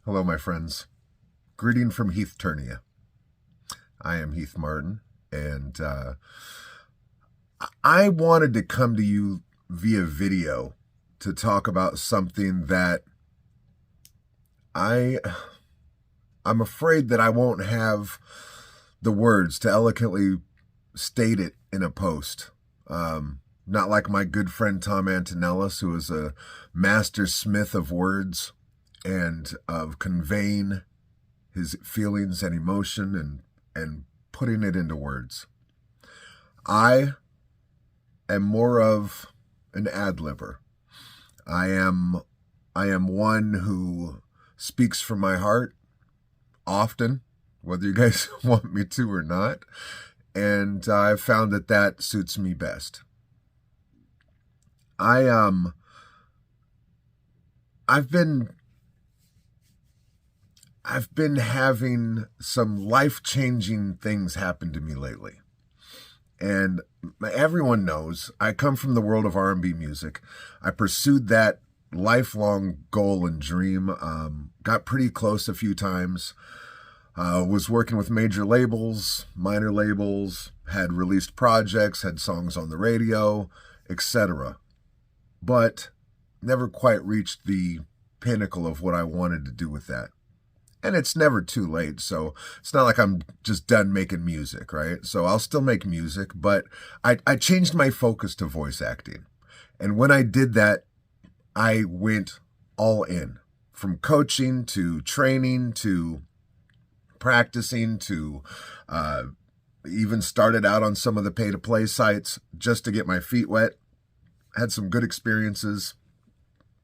Hello, my friends. Greeting from Heath Turnia. I am Heath Martin, and I wanted to come to you via video to talk about something that I'm afraid that I won't have the words to eloquently state it in a post. Not like my good friend Tom Antonellis, who is a master smith of words and of conveying his feelings and emotion and putting it into words. I am more of an ad-libber. I am one who speaks from my heart often, whether you guys want me to or not, and I've found that suits me best. I've been having some life-changing things happen to me lately. And everyone knows I come from the world of R&B music. I pursued that lifelong goal and dream. Got pretty close a few times. Was working with major labels, minor labels, had released projects, had songs on the radio, etc. But never quite reached the pinnacle of what I wanted to do with that. And it's never too late, so it's not like I'm just done making music, right? So I'll still make music, but I changed my focus to voice acting. And when I did that, I went all in. From coaching to training to practicing to even started out on some of the pay-to-play sites just to get my feet wet. Had some good experiences,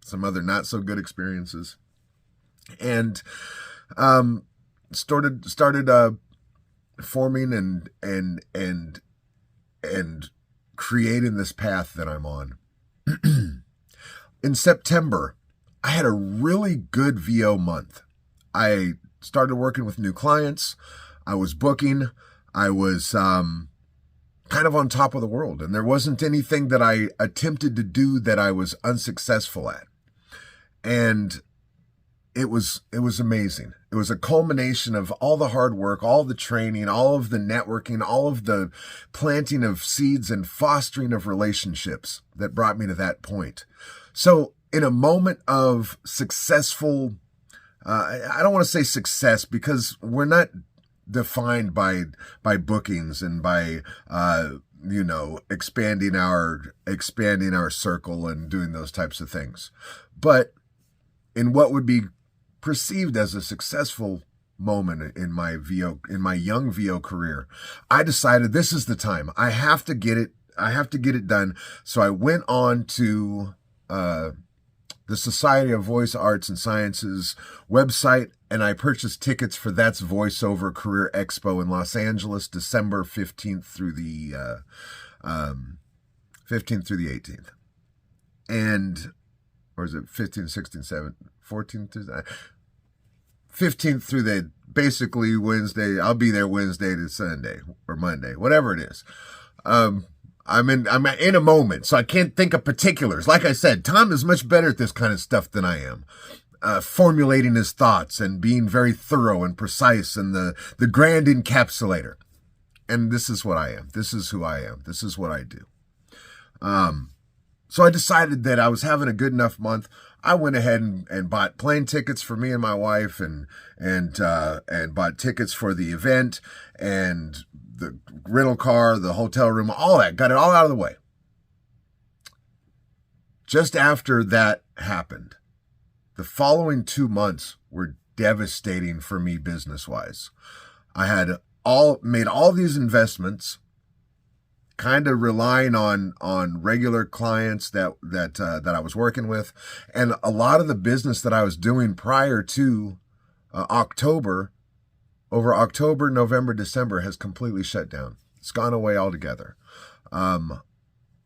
some other not so good experiences. And started forming and creating this path that I'm on. In September, I had a really good VO month. I started working with new clients. I was booking. I was kind of on top of the world, and there wasn't anything that I attempted to do that I was unsuccessful at. And it was amazing. It was a culmination of all the hard work, all the training, all of the networking, all of the planting of seeds and fostering of relationships that brought me to that point. So in a moment of successful, I don't want to say success because we're not defined by bookings and by, expanding our circle and doing those types of things. But in what would be perceived as a successful moment in my young VO career, I decided this is the time. I have to get it done. So I went on to the Society of Voice Arts and Sciences website, and I purchased tickets for That's Voiceover Career Expo in Los Angeles, December 15th through the 18th. And, or is it 15, 16, 17, 14 to 15th through the basically Wednesday. I'll be there Wednesday to Sunday or Monday, whatever it is. I'm in a moment, so I can't think of particulars. Like I said, Tom is much better at this kind of stuff than I am. Formulating his thoughts and being very thorough and precise and the grand encapsulator. And this is what I am. This is who I am. This is what I do. So I decided that I was having a good enough month. I went ahead and bought plane tickets for me and my wife and bought tickets for the event and the rental car, the hotel room, all that. Got it all out of the way. Just after that happened, the following 2 months were devastating for me business-wise. I had made all these investments, kind of relying on regular clients that I was working with, and a lot of the business that I was doing prior to October, November, December, has completely shut down. It's gone away altogether, and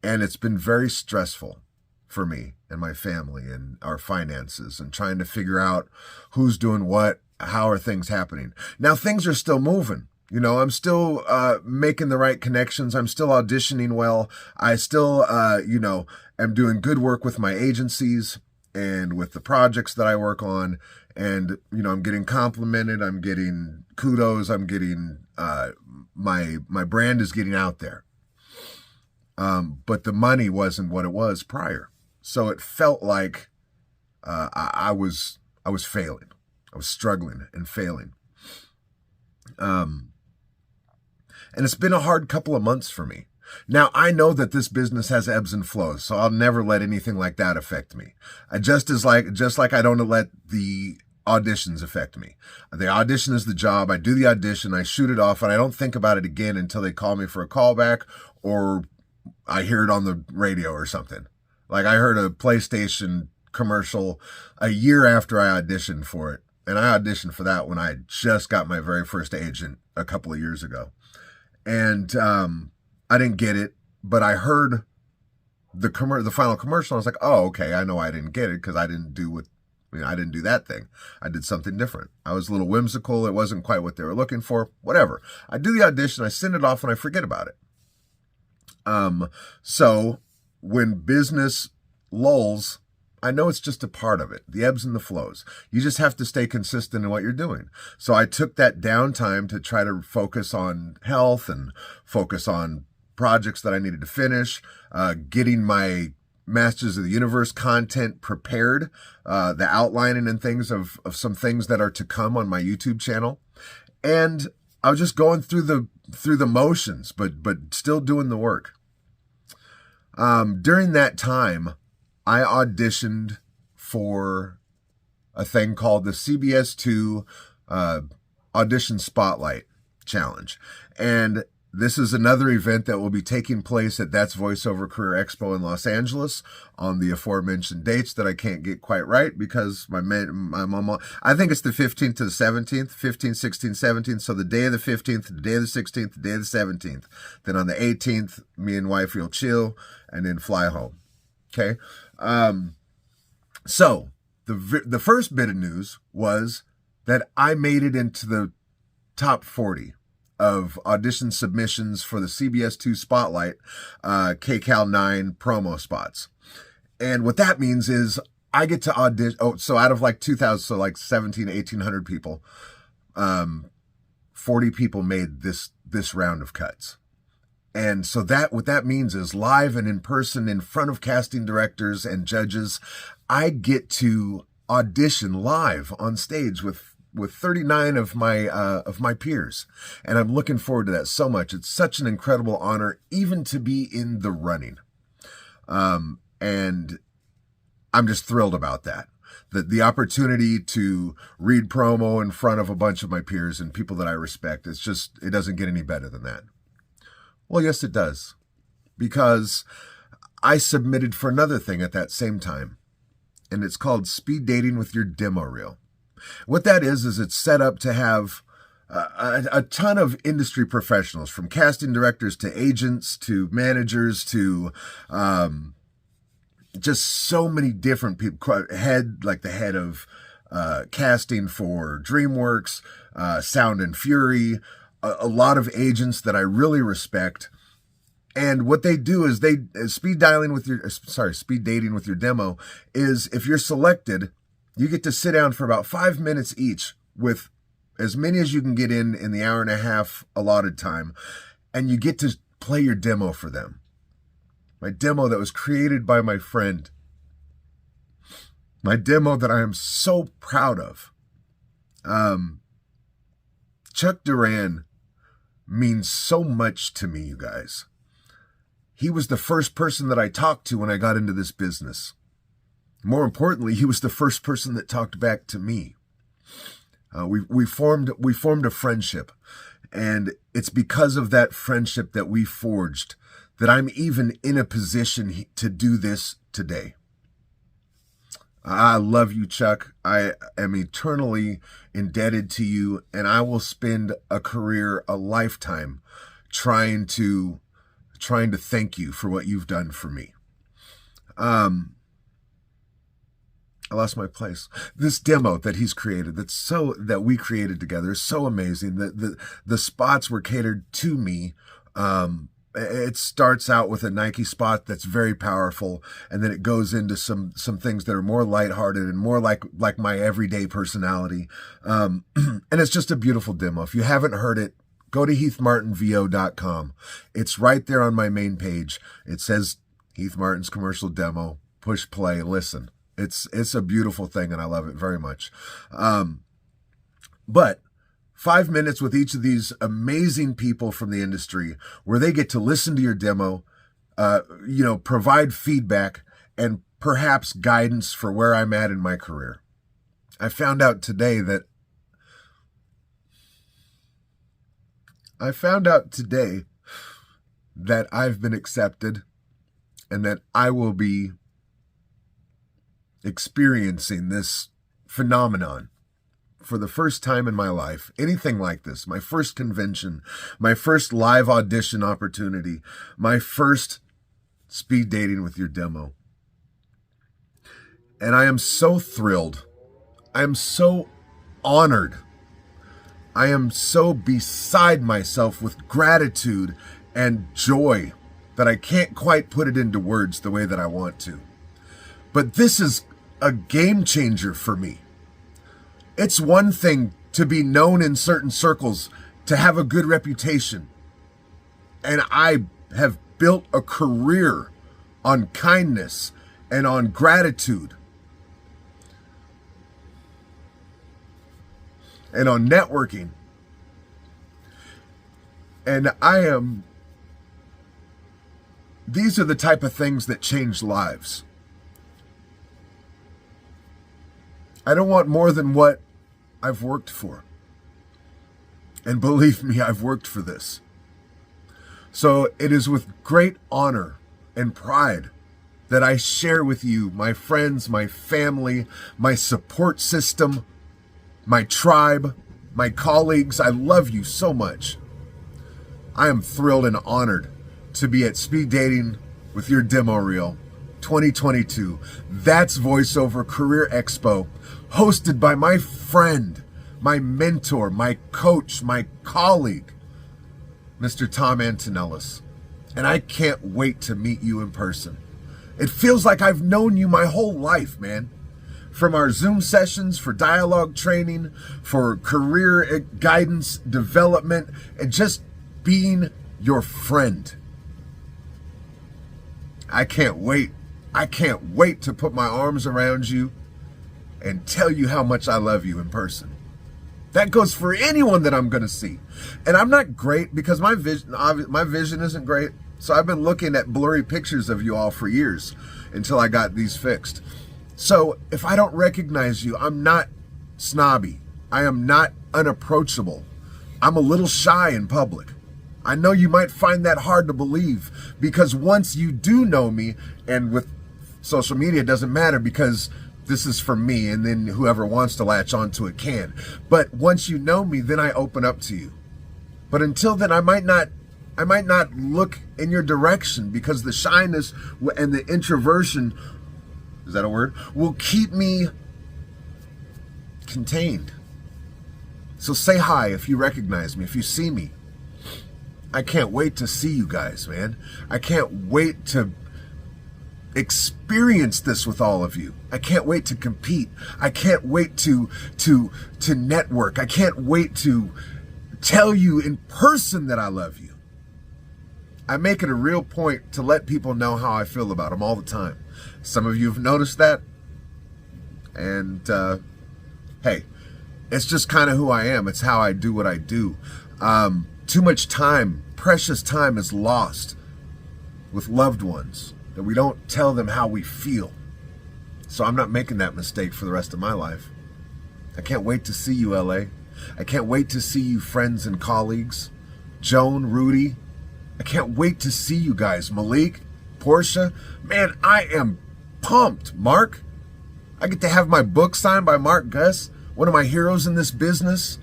it's been very stressful for me and my family and our finances and trying to figure out who's doing what, how are things happening. Now things are still moving. I'm still making the right connections. I'm still auditioning well. I still, am doing good work with my agencies and with the projects that I work on. And, I'm getting complimented, I'm getting kudos, I'm getting, my brand is getting out there. But the money wasn't what it was prior. So it felt like, I was failing. I was struggling and failing. And it's been a hard couple of months for me. Now, I know that this business has ebbs and flows, so I'll never let anything like that affect me. Just like I don't let the auditions affect me. The audition is the job. I do the audition, I shoot it off, and I don't think about it again until they call me for a callback or I hear it on the radio or something. Like I heard a PlayStation commercial a year after I auditioned for it. And I auditioned for that when I had just got my very first agent a couple of years ago. And I didn't get it, but I heard the final commercial. I was like, oh, okay, I know I didn't get it because I didn't do I didn't do that thing. I did something different. I was a little whimsical. It wasn't quite what they were looking for. Whatever. I do the audition, I send it off, and I forget about it. So when business lulls, I know it's just a part of it, the ebbs and the flows. You just have to stay consistent in what you're doing. So I took that downtime to try to focus on health and focus on projects that I needed to finish, getting my Masters of the Universe content prepared, the outlining and things of some things that are to come on my YouTube channel. And I was just going through the motions, but still doing the work. During that time, I auditioned for a thing called the CBS 2 Audition Spotlight Challenge. And this is another event that will be taking place at That's Voiceover Career Expo in Los Angeles on the aforementioned dates that I can't get quite right because my mom, I think it's the 15th to the 17th, 15th, 16th, 17th. So the day of the 15th, the day of the 16th, the day of the 17th. Then on the 18th, me and wife will chill and then fly home. Okay. So the first bit of news was that I made it into the top 40 of audition submissions for the CBS 2 Spotlight, KCAL 9 promo spots. And what that means is I get to audition. Oh, so out of like 2,000, so like 1,800 people, 40 people made this round of cuts. And so what that means is live and in person in front of casting directors and judges, I get to audition live on stage with 39 of my peers. And I'm looking forward to that so much. It's such an incredible honor even to be in the running. And I'm just thrilled about that. The opportunity to read promo in front of a bunch of my peers and people that I respect, it doesn't get any better than that. Well, yes, it does. Because I submitted for another thing at that same time. And it's called Speed Dating with Your Demo Reel. What that is it's set up to have a ton of industry professionals, from casting directors to agents to managers to just so many different people. The head of casting for DreamWorks, Sound and Fury, a lot of agents that I really respect. And what they do is speed dating with your demo is if you're selected, you get to sit down for about 5 minutes each with as many as you can get in the hour and a half allotted time. And you get to play your demo for them. My demo that was created by my friend. My demo that I am so proud of. Chuck Duran means so much to me, you guys. He was the first person that I talked to when I got into this business. More importantly, he was the first person that talked back to me. We formed a friendship, and it's because of that friendship that we forged that I'm even in a position to do this today. I love you, Chuck. I am eternally indebted to you, and I will spend a lifetime trying to thank you for what you've done for me. I lost my place. This demo that he's created, that we created together, is so amazing. The spots were catered to me, It starts out with a Nike spot that's very powerful, and then it goes into some things that are more lighthearted and more like my everyday personality. And it's just a beautiful demo. If you haven't heard it, go to heathmartinvo.com. It's right there on my main page. It says Heath Martin's commercial demo. Push play, listen. It's a beautiful thing, and I love it very much. But 5 minutes with each of these amazing people from the industry where they get to listen to your demo, provide feedback and perhaps guidance for where I'm at in my career. I found out today that I've been accepted and that I will be experiencing this phenomenon for the first time in my life. Anything like this, my first convention, my first live audition opportunity, my first speed dating with your demo. And I am so thrilled. I am so honored. I am so beside myself with gratitude and joy that I can't quite put it into words the way that I want to. But this is a game changer for me. It's one thing to be known in certain circles, to have a good reputation. And I have built a career on kindness and on gratitude and on networking. And these are the type of things that change lives. I don't want more than what I've worked for. And believe me, I've worked for this. So it is with great honor and pride that I share with you, my friends, my family, my support system, my tribe, my colleagues. I love you so much. I am thrilled and honored to be at Speed Dating with your demo reel 2022. That's Voiceover Career Expo, hosted by my friend, my mentor, my coach, my colleague, Mr. Tom Antonellis. And I can't wait to meet you in person. It feels like I've known you my whole life, man. From our Zoom sessions for dialogue training, for career guidance, development, and just being your friend. I can't wait. I can't wait to put my arms around you and tell you how much I love you in person. That goes for anyone that I'm going to see. And I'm not great because my vision isn't great. So I've been looking at blurry pictures of you all for years until I got these fixed. So if I don't recognize you, I'm not snobby. I am not unapproachable. I'm a little shy in public. I know you might find that hard to believe because once you do know me, and with social media, it doesn't matter because this is for me, and then whoever wants to latch onto it can. But once you know me, then I open up to you. But until then, I might not look in your direction because the shyness and the introversion, is that a word, will keep me contained. So say hi if you recognize me, if you see me. I can't wait to see you guys, man. I can't wait to experience this with all of you. I can't wait to compete. I can't wait to network. I can't wait to tell you in person that I love you. I make it a real point to let people know how I feel about them all the time. Some of you have noticed that. And hey, it's just kind of who I am. It's how I do what I do. Too much time, precious time is lost with loved ones that we don't tell them how we feel. So I'm not making that mistake for the rest of my life. I can't wait to see you, LA. I can't wait to see you, friends and colleagues. Joan, Rudy. I can't wait to see you guys. Malik, Portia. Man, I am pumped. Mark. I get to have my book signed by Mark Gus, one of my heroes in this business.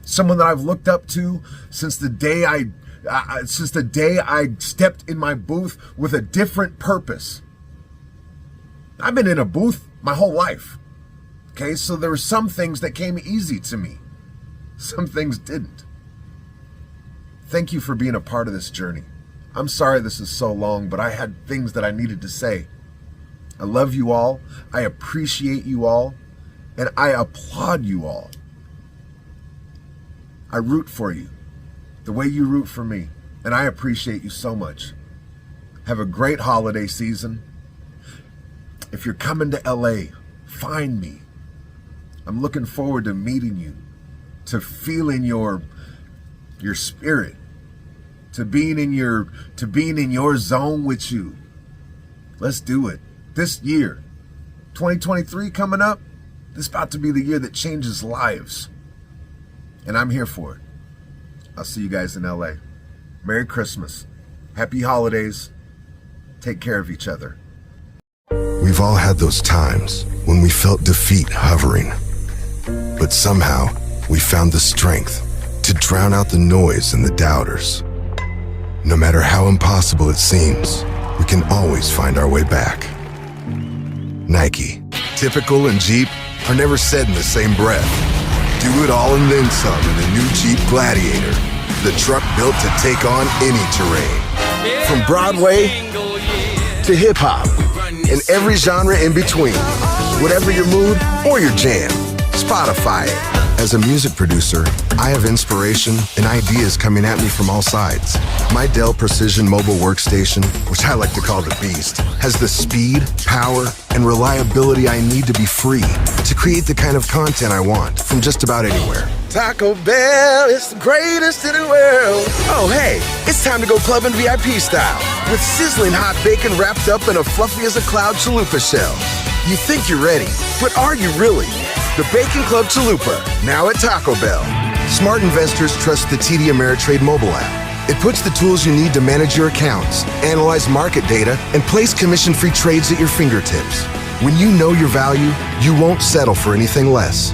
Someone that I've looked up to since the day I stepped in my booth with a different purpose. I've been in a booth my whole life. Okay, so there were some things that came easy to me. Some things didn't. Thank you for being a part of this journey. I'm sorry this is so long, but I had things that I needed to say. I love you all. I appreciate you all. And I applaud you all. I root for you the way you root for me. And I appreciate you so much. Have a great holiday season. If you're coming to LA, find me. I'm looking forward to meeting you, to feeling your spirit, to being in your zone with you. Let's do it. This year, 2023 coming up, this is about to be the year that changes lives. And I'm here for it. I'll see you guys in LA. Merry Christmas. Happy holidays. Take care of each other. We've all had those times when we felt defeat hovering. But somehow, we found the strength to drown out the noise and the doubters. No matter how impossible it seems, we can always find our way back. Nike, Typical, and Jeep are never said in the same breath. Do it all and then some in the new Jeep Gladiator, the truck built to take on any terrain. From Broadway to hip-hop and every genre in between. Whatever your mood or your jam, Spotify it. As a music producer, I have inspiration and ideas coming at me from all sides. My Dell Precision mobile workstation, which I like to call the Beast, has the speed, power, and reliability I need to be free to create the kind of content I want from just about anywhere. Taco Bell is the greatest in the world. Oh, hey, it's time to go clubbing VIP style with sizzling hot bacon wrapped up in a fluffy as a cloud chalupa shell. You think you're ready, but are you really? The Bacon Club Chalupa, now at Taco Bell. Smart investors trust the TD Ameritrade mobile app. It puts the tools you need to manage your accounts, analyze market data, and place commission-free trades at your fingertips. When you know your value, you won't settle for anything less.